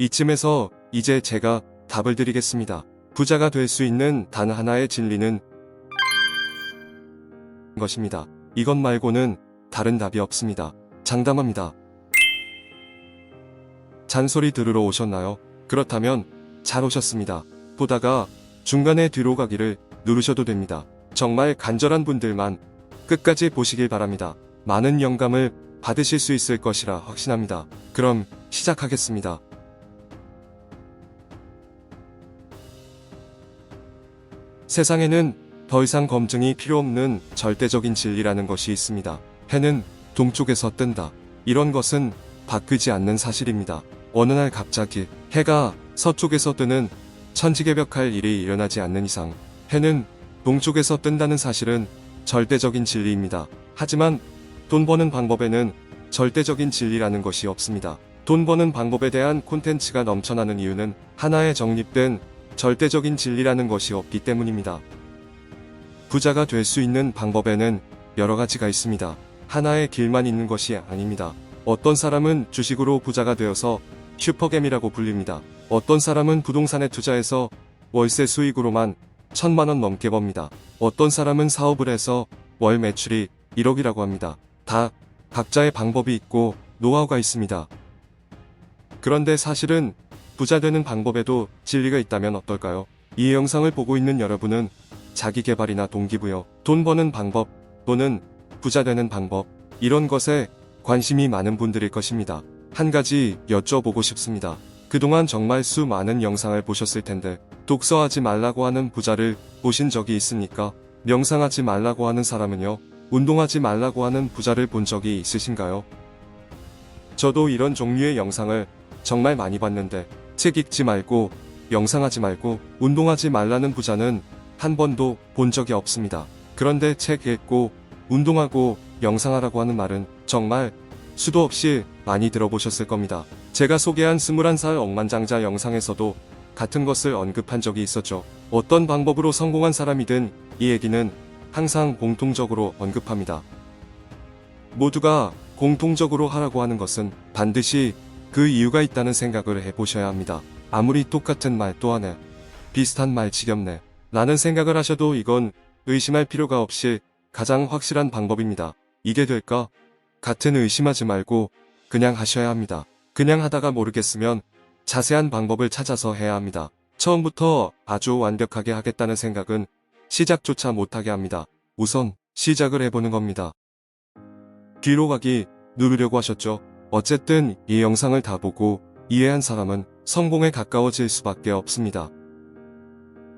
이쯤에서 이제 제가 답을 드리겠습니다. 부자가 될 수 있는 단 하나의 진리는 것입니다. 이것 말고는 다른 답이 없습니다. 장담합니다. 잔소리 들으러 오셨나요? 그렇다면 잘 오셨습니다. 보다가 중간에 뒤로 가기를 누르셔도 됩니다. 정말 간절한 분들만 끝까지 보시길 바랍니다. 많은 영감을 받으실 수 있을 것이라 확신합니다. 그럼 시작하겠습니다. 세상에는 더 이상 검증이 필요 없는 절대적인 진리라는 것이 있습니다. 해는 동쪽에서 뜬다. 이런 것은 바뀌지 않는 사실입니다. 어느 날 갑자기 해가 서쪽에서 뜨는 천지개벽할 일이 일어나지 않는 이상 해는 동쪽에서 뜬다는 사실은 절대적인 진리입니다. 하지만 돈 버는 방법에는 절대적인 진리라는 것이 없습니다. 돈 버는 방법에 대한 콘텐츠가 넘쳐나는 이유는 하나의 정립된 절대적인 진리라는 것이 없기 때문입니다. 부자가 될 수 있는 방법에는 여러 가지가 있습니다. 하나의 길만 있는 것이 아닙니다. 어떤 사람은 주식으로 부자가 되어서 슈퍼겜이라고 불립니다. 어떤 사람은 부동산에 투자해서 월세 수익으로만 1,000만원 넘게 법니다. 어떤 사람은 사업을 해서 월 매출이 1억이라고 합니다. 다 각자의 방법이 있고 노하우가 있습니다. 그런데 사실은 부자 되는 방법에도 진리가 있다면 어떨까요? 이 영상을 보고 있는 여러분은 자기개발이나 동기부여, 돈 버는 방법 또는 부자 되는 방법 이런 것에 관심이 많은 분들일 것입니다. 한 가지 여쭤보고 싶습니다. 그동안 정말 수많은 영상을 보셨을 텐데 독서하지 말라고 하는 부자를 보신 적이 있습니까? 명상하지 말라고 하는 사람은요? 운동하지 말라고 하는 부자를 본 적이 있으신가요? 저도 이런 종류의 영상을 정말 많이 봤는데 책 읽지 말고 명상하지 말고 운동하지 말라는 부자는 한 번도 본 적이 없습니다. 그런데 책 읽고 운동하고 명상하라고 하는 말은 정말 수도 없이 많이 들어보셨을 겁니다. 제가 소개한 21살 억만장자 영상에서도 같은 것을 언급한 적이 있었죠. 어떤 방법으로 성공한 사람이든 이 얘기는 항상 공통적으로 언급합니다. 모두가 공통적으로 하라고 하는 것은 반드시 그 이유가 있다는 생각을 해보셔야 합니다. 아무리 똑같은 말 또 하네, 비슷한 말 지겹네 라는 생각을 하셔도 이건 의심할 필요가 없이 가장 확실한 방법입니다. 이게 될까? 같은 의심하지 말고 그냥 하셔야 합니다. 그냥 하다가 모르겠으면 자세한 방법을 찾아서 해야 합니다. 처음부터 아주 완벽하게 하겠다는 생각은 시작조차 못하게 합니다. 우선 시작을 해보는 겁니다. 뒤로 가기 누르려고 하셨죠? 어쨌든 이 영상을 다 보고 이해한 사람은 성공에 가까워질 수밖에 없습니다.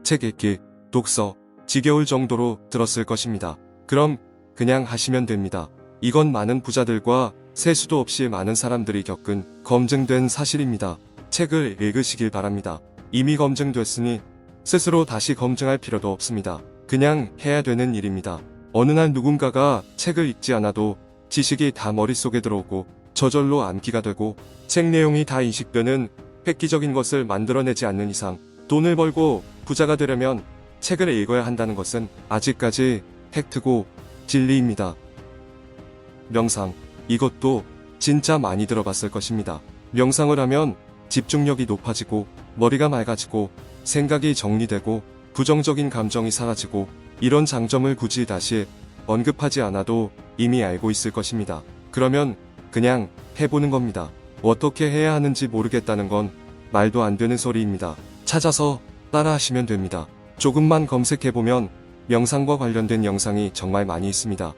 책 읽기, 독서, 지겨울 정도로 들었을 것입니다. 그럼 그냥 하시면 됩니다. 이건 많은 부자들과 셀 수도 없이 많은 사람들이 겪은 검증된 사실입니다. 책을 읽으시길 바랍니다. 이미 검증됐으니 스스로 다시 검증할 필요도 없습니다. 그냥 해야 되는 일입니다. 어느 날 누군가가 책을 읽지 않아도 지식이 다 머릿속에 들어오고 저절로 암기가 되고 책 내용이 다 인식되는 획기적인 것을 만들어내지 않는 이상 돈을 벌고 부자가 되려면 책을 읽어야 한다는 것은 아직까지 팩트고 진리입니다. 명상, 이것도 진짜 많이 들어봤을 것입니다. 명상을 하면 집중력이 높아지고 머리가 맑아지고 생각이 정리되고 부정적인 감정이 사라지고 이런 장점을 굳이 다시 언급하지 않아도 이미 알고 있을 것입니다. 그러면 그냥 해보는 겁니다. 어떻게 해야 하는지 모르겠다는 건 말도 안 되는 소리입니다. 찾아서 따라 하시면 됩니다. 조금만 검색해보면 명상과 관련된 영상이 정말 많이 있습니다.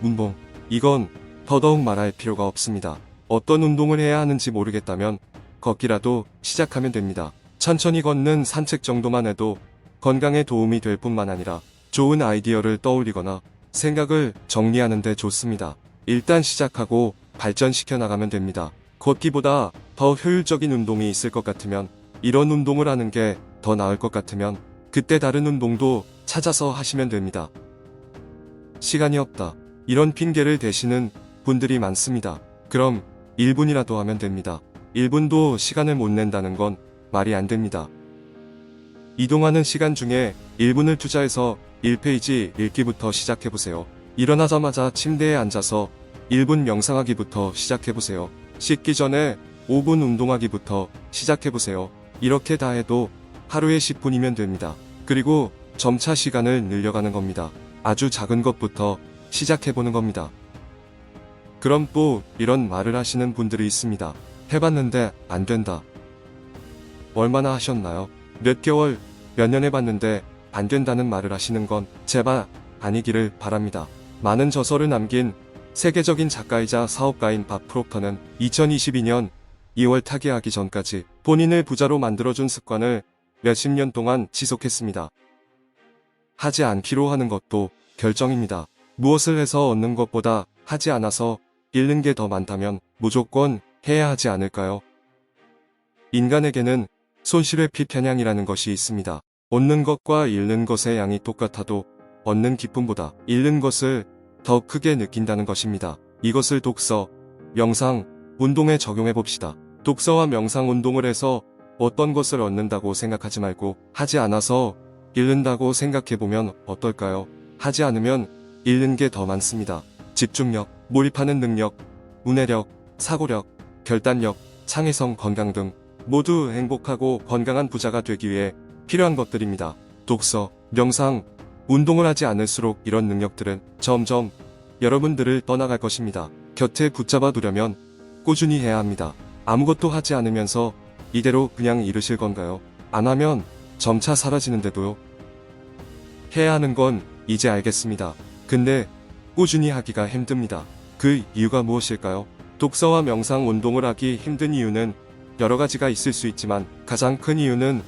운동, 이건 더더욱 말할 필요가 없습니다. 어떤 운동을 해야 하는지 모르겠다면 걷기라도 시작하면 됩니다. 천천히 걷는 산책 정도만 해도 건강에 도움이 될 뿐만 아니라 좋은 아이디어를 떠올리거나 생각을 정리하는 데 좋습니다. 일단 시작하고 발전시켜 나가면 됩니다. 걷기보다 더 효율적인 운동이 있을 것 같으면, 이런 운동을 하는 게 더 나을 것 같으면 그때 다른 운동도 찾아서 하시면 됩니다. 시간이 없다, 이런 핑계를 대시는 분들이 많습니다. 그럼 1분이라도 하면 됩니다. 1분도 시간을 못 낸다는 건 말이 안 됩니다. 이동하는 시간 중에 1분을 투자해서 1페이지 읽기부터 시작해보세요. 일어나자마자 침대에 앉아서 1분 명상하기부터 시작해보세요. 씻기 전에 5분 운동하기부터 시작해보세요. 이렇게 다 해도 하루에 10분이면 됩니다. 그리고 점차 시간을 늘려가는 겁니다. 아주 작은 것부터 시작해보는 겁니다. 그럼 또 이런 말을 하시는 분들이 있습니다. 해봤는데 안 된다. 얼마나 하셨나요? 몇 개월, 몇 년 해봤는데 안 된다는 말을 하시는 건 제발 아니기를 바랍니다. 많은 저서를 남긴 세계적인 작가이자 사업가인 밥 프록터는 2022년 2월 타계하기 전까지 본인을 부자로 만들어준 습관을 몇십 년 동안 지속했습니다. 하지 않기로 하는 것도 결정입니다. 무엇을 해서 얻는 것보다 하지 않아서 잃는 게 더 많다면 무조건 해야 하지 않을까요? 인간에게는 손실회피 편향이라는 것이 있습니다. 얻는 것과 잃는 것의 양이 똑같아도 얻는 기쁨보다 잃는 것을 더 크게 느낀다는 것입니다. 이것을 독서, 명상, 운동에 적용해 봅시다. 독서와 명상 운동을 해서 어떤 것을 얻는다고 생각하지 말고 하지 않아서 잃는다고 생각해보면 어떨까요? 하지 않으면 잃는 게 더 많습니다. 집중력, 몰입하는 능력, 문해력, 사고력, 결단력, 창의성, 건강 등 모두 행복하고 건강한 부자가 되기 위해 필요한 것들입니다. 독서, 명상, 운동을 하지 않을수록 이런 능력들은 점점 여러분들을 떠나갈 것입니다. 곁에 붙잡아 두려면 꾸준히 해야 합니다. 아무것도 하지 않으면서 이대로 그냥 잃으실 건가요? 안 하면 점차 사라지는데도요. 해야 하는 건 이제 알겠습니다. 근데 꾸준히 하기가 힘듭니다. 그 이유가 무엇일까요? 독서와 명상 운동을 하기 힘든 이유는 여러 가지가 있을 수 있지만 가장 큰 이유는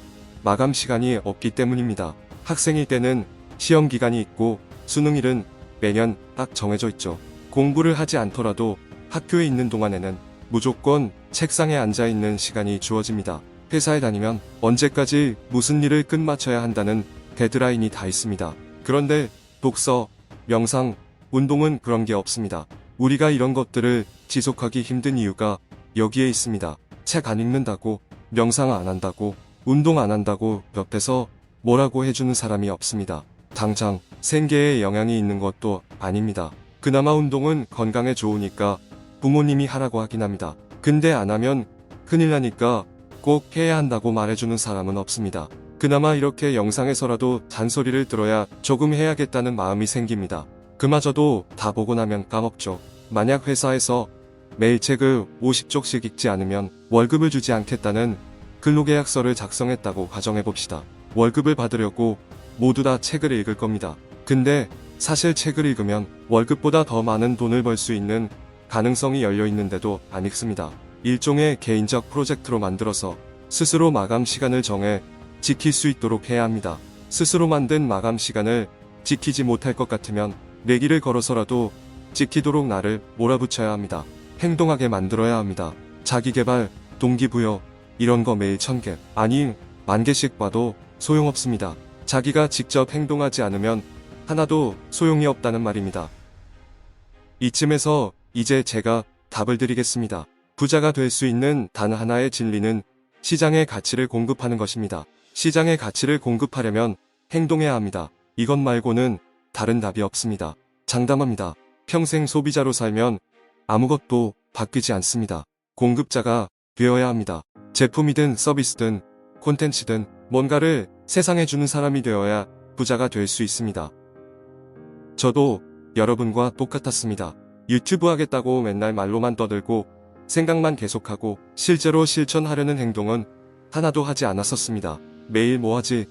마감 시간이 없기 때문입니다. 학생일 때는 시험 기간이 있고 수능일은 매년 딱 정해져 있죠. 공부를 하지 않더라도 학교에 있는 동안에는 무조건 책상에 앉아 있는 시간이 주어집니다. 회사에 다니면 언제까지 무슨 일을 끝마쳐야 한다는 데드라인이 다 있습니다. 그런데 독서, 명상, 운동은 그런 게 없습니다. 우리가 이런 것들을 지속하기 힘든 이유가 여기에 있습니다. 책 안 읽는다고, 명상 안 한다고, 운동 안 한다고 옆에서 뭐라고 해주는 사람이 없습니다. 당장 생계에 영향이 있는 것도 아닙니다. 그나마 운동은 건강에 좋으니까 부모님이 하라고 하긴 합니다. 근데 안 하면 큰일 나니까 꼭 해야 한다고 말해주는 사람은 없습니다. 그나마 이렇게 영상에서라도 잔소리를 들어야 조금 해야겠다는 마음이 생깁니다. 그마저도 다 보고 나면 까먹죠. 만약 회사에서 매일 책을 50쪽씩 읽지 않으면 월급을 주지 않겠다는 근로계약서를 작성했다고 가정해봅시다. 월급을 받으려고 모두 다 책을 읽을 겁니다. 근데 사실 책을 읽으면 월급보다 더 많은 돈을 벌 수 있는 가능성이 열려 있는데도 안 읽습니다. 일종의 개인적 프로젝트로 만들어서 스스로 마감 시간을 정해 지킬 수 있도록 해야 합니다. 스스로 만든 마감 시간을 지키지 못할 것 같으면 내기를 걸어서라도 지키도록 나를 몰아붙여야 합니다. 행동하게 만들어야 합니다. 자기개발, 동기부여 이런 거 매일 1000개 아니 10,000개씩 봐도 소용없습니다. 자기가 직접 행동하지 않으면 하나도 소용이 없다는 말입니다. 이쯤에서 이제 제가 답을 드리겠습니다. 부자가 될 수 있는 단 하나의 진리는 시장의 가치를 공급하는 것입니다. 시장의 가치를 공급하려면 행동해야 합니다. 이것 말고는 다른 답이 없습니다. 장담합니다. 평생 소비자로 살면 아무것도 바뀌지 않습니다. 공급자가 되어야 합니다. 제품이든 서비스든 콘텐츠든 뭔가를 세상에 주는 사람이 되어야 부자가 될 수 있습니다. 저도 여러분과 똑같았습니다. 유튜브 하겠다고 맨날 말로만 떠들고 생각만 계속하고 실제로 실천하려는 행동은 하나도 하지 않았었습니다. 매일 뭐하지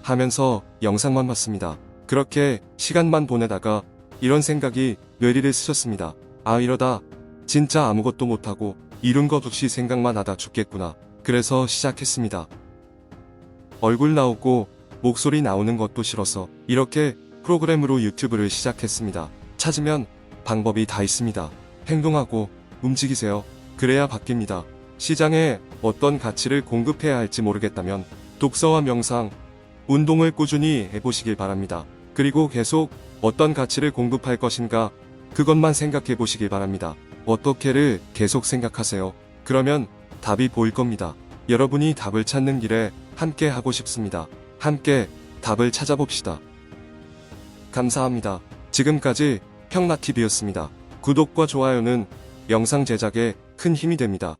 하면서 영상만 봤습니다. 그렇게 시간만 보내다가 이런 생각이 뇌리를 스쳤습니다. 아, 이러다 진짜 아무것도 못하고 이룬 것 없이 생각만 하다 죽겠구나. 그래서 시작했습니다. 얼굴 나오고 목소리 나오는 것도 싫어서 이렇게 프로그램으로 유튜브를 시작했습니다. 찾으면 방법이 다 있습니다. 행동하고 움직이세요. 그래야 바뀝니다. 시장에 어떤 가치를 공급해야 할지 모르겠다면 독서와 명상, 운동을 꾸준히 해보시길 바랍니다. 그리고 계속 어떤 가치를 공급할 것인가 그것만 생각해 보시길 바랍니다. 어떻게를 계속 생각하세요. 그러면 답이 보일 겁니다. 여러분이 답을 찾는 길에 함께 하고 싶습니다. 함께 답을 찾아봅시다. 감사합니다. 지금까지 평라TV였습니다. 구독과 좋아요는 영상 제작에 큰 힘이 됩니다.